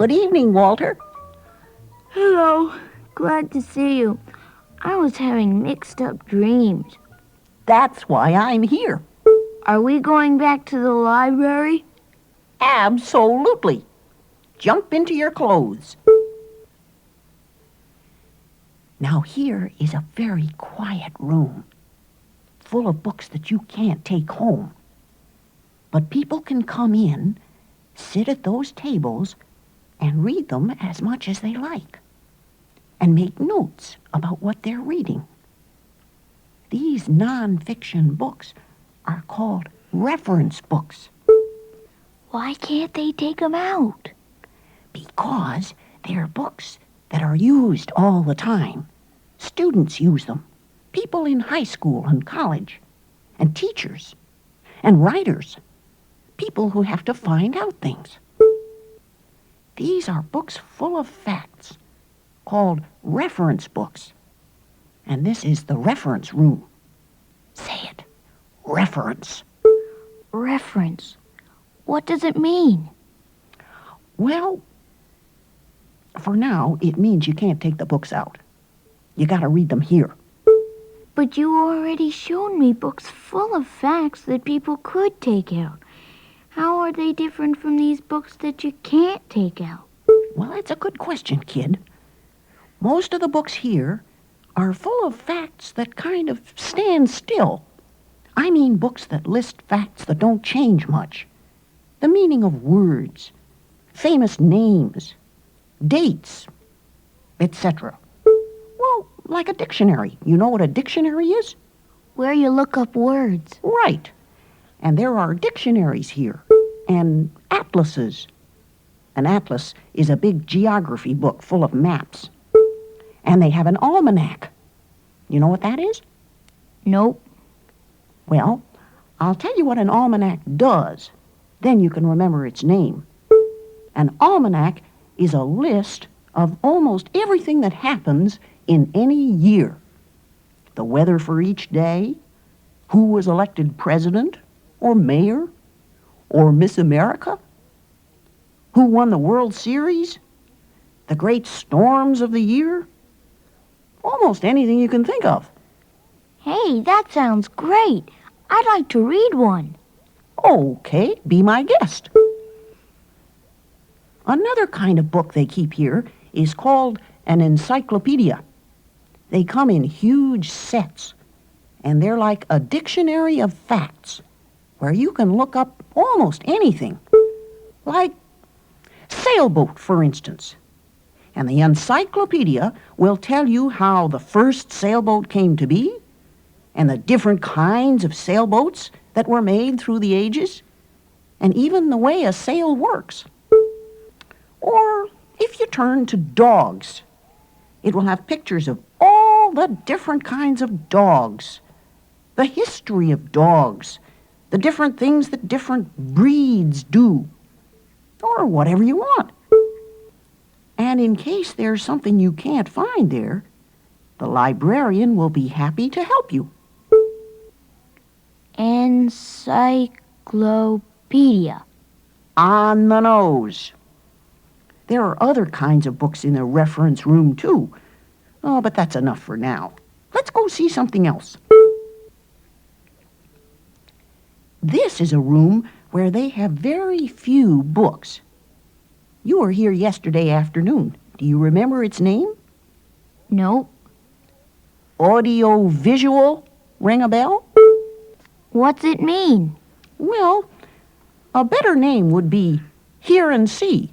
Good evening, Walter. Hello. Glad to see you. I was having mixed-up dreams. That's why I'm here. Are we going back to the library? Absolutely. Jump into your clothes. Now here is a very quiet room, full of books that you can't take home. But people can come in, sit at those tables, and read them as much as they like, and make notes about what they're reading. These non-fiction books are called reference books. Why can't they take them out? Because they're books that are used all the time. Students use them. People in high school and college. And teachers. And writers. People who have to find out things. These are books full of facts, called reference books. And this is the reference room. Say it. Reference. Reference. What does it mean? Well, for now, it means you can't take the books out. You gotta read them here. But you already shown me books full of facts that people could take out. How are they different from these books that you can't take out? Well, that's a good question, kid. Most of the books here are full of facts that kind of stand still. I mean books that list facts that don't change much. The meaning of words, famous names, dates, etc. Well, like a dictionary. You know what a dictionary is? Where you look up words. Right. And there are dictionaries here, and atlases. An atlas is a big geography book full of maps. And they have an almanac. You know what that is? Nope. Well, I'll tell you what an almanac does. Then you can remember its name. An almanac is a list of almost everything that happens in any year. The weather for each day, who was elected president, or mayor, or Miss America, who won the World Series, the great storms of the year, almost anything you can think of. Hey, that sounds great. I'd like to read one. Okay, be my guest. Another kind of book they keep here is called an encyclopedia. They come in huge sets, and they're like a dictionary of facts, where you can look up almost anything. Like sailboat, for instance. And the encyclopedia will tell you how the first sailboat came to be, and the different kinds of sailboats that were made through the ages, and even the way a sail works. Or if you turn to dogs, it will have pictures of all the different kinds of dogs, the history of dogs, the different things that different breeds do, or whatever you want. And in case there's something you can't find there, the librarian will be happy to help you. Encyclopedia. On the nose. There are other kinds of books in the reference room, too. Oh, but that's enough for now. Let's go see something else. This is a room where they have very few books. You were here yesterday afternoon. Do you remember its name? Nope. Audio-visual? Ring a bell? What's it mean? Well, a better name would be hear and see.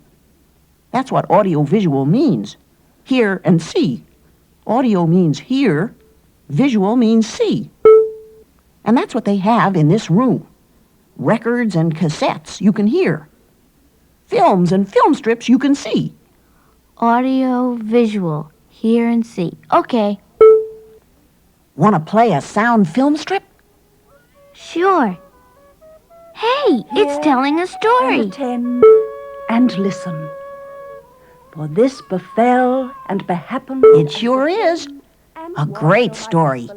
That's what audio-visual means. Hear and see. Audio means hear. Visual means see. And that's what they have in this room. Records and cassettes you can hear. Films and film strips you can see. Audio, visual, hear and see. Okay. Want to play a sound film strip? Sure. Hey, it's telling a story. And attend and listen. For this befell and behappened. It sure is. A great story.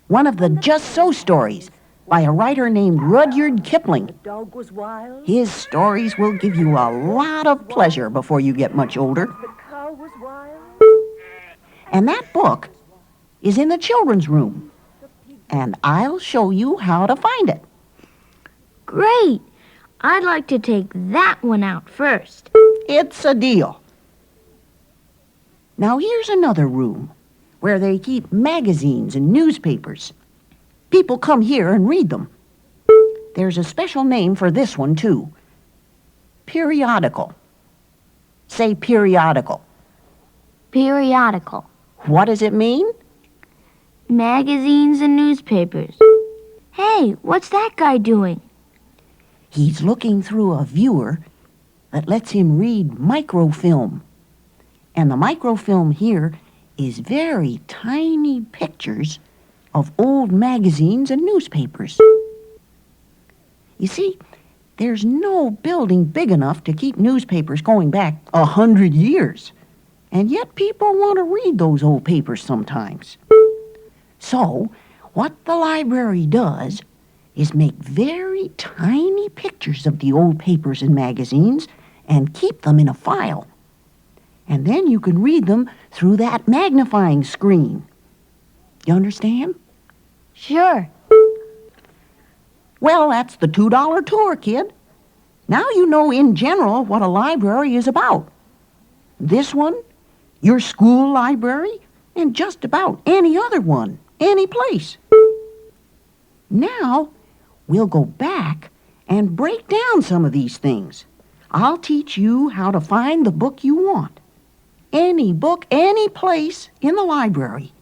One of the just so stories. by a writer named Rudyard Kipling. Dog was wild. His stories will give you a lot of pleasure before you get much older. The cow was wild. And that book is in the children's room. And I'll show you how to find it. Great! I'd like to take that one out first. It's a deal. Now here's another room where they keep magazines and newspapers. People come here and read them. There's a special name for this one, too. Periodical. Say periodical. Periodical. What does it mean? Magazines and newspapers. Hey, what's that guy doing? He's looking through a viewer that lets him read microfilm. And the microfilm here is very tiny pictures of old magazines and newspapers. You see, there's no building big enough to keep newspapers going back 100 years. And yet people want to read those old papers sometimes. So, what the library does is make very tiny pictures of the old papers and magazines and keep them in a file. And then you can read them through that magnifying screen. You understand? Sure. Well, that's the $2 tour, kid. Now you know in general what a library is about. This one, your school library, and just about any other one, any place. Now, we'll go back and break down some of these things. I'll teach you how to find the book you want. Any book, any place in the library.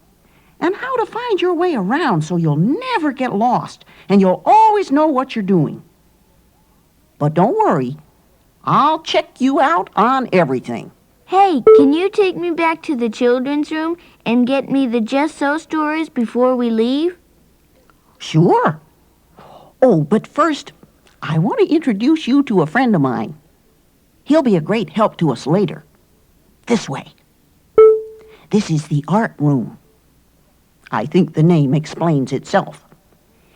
And how to find your way around so you'll never get lost and you'll always know what you're doing. But don't worry, I'll check you out on everything. Hey, can you take me back to the children's room and get me the Just So stories before we leave? Sure. Oh, but first, I want to introduce you to a friend of mine. He'll be a great help to us later. This way. This is the art room. I think the name explains itself.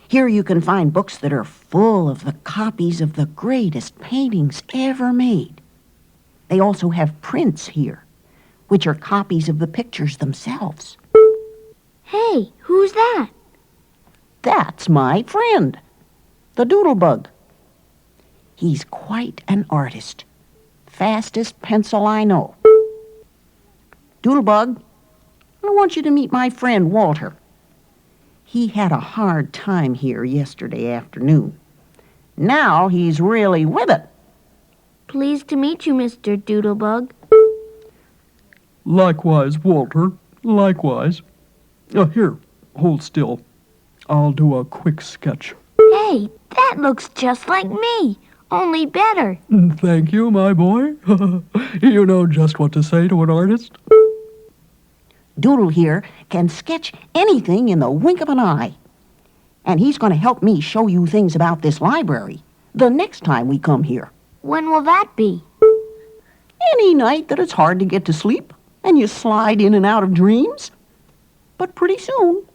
Here you can find books that are full of the copies of the greatest paintings ever made. They also have prints here, which are copies of the pictures themselves. Hey, who's that? That's my friend, the Doodlebug. He's quite an artist. Fastest pencil I know. Doodlebug, I want you to meet my friend Walter. He had a hard time here yesterday afternoon. Now he's really with it. Pleased to meet you, Mr. Doodlebug. Likewise, Walter. Likewise. Here, hold still. I'll do a quick sketch. Hey, that looks just like me, only better. Thank you, my boy. You know just what to say to an artist. Doodle here can sketch anything in the wink of an eye. And he's going to help me show you things about this library the next time we come here. When will that be? Any night that it's hard to get to sleep and you slide in and out of dreams. But pretty soon.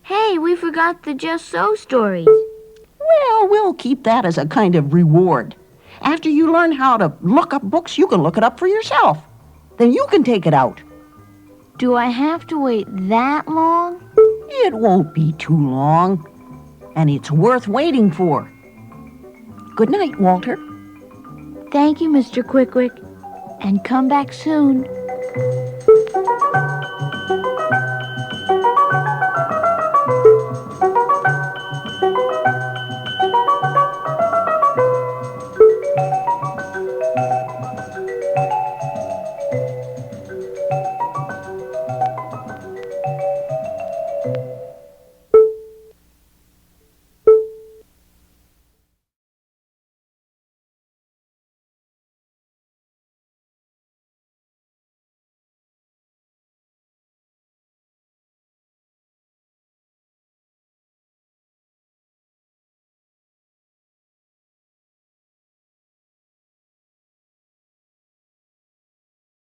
Hey, we forgot the Just So stories. Well, we'll keep that as a kind of reward. After you learn how to look up books, you can look it up for yourself. Then you can take it out. Do I have to wait that long? It won't be too long. And it's worth waiting for. Good night, Walter. Thank you, Mr. Quickwick. And come back soon.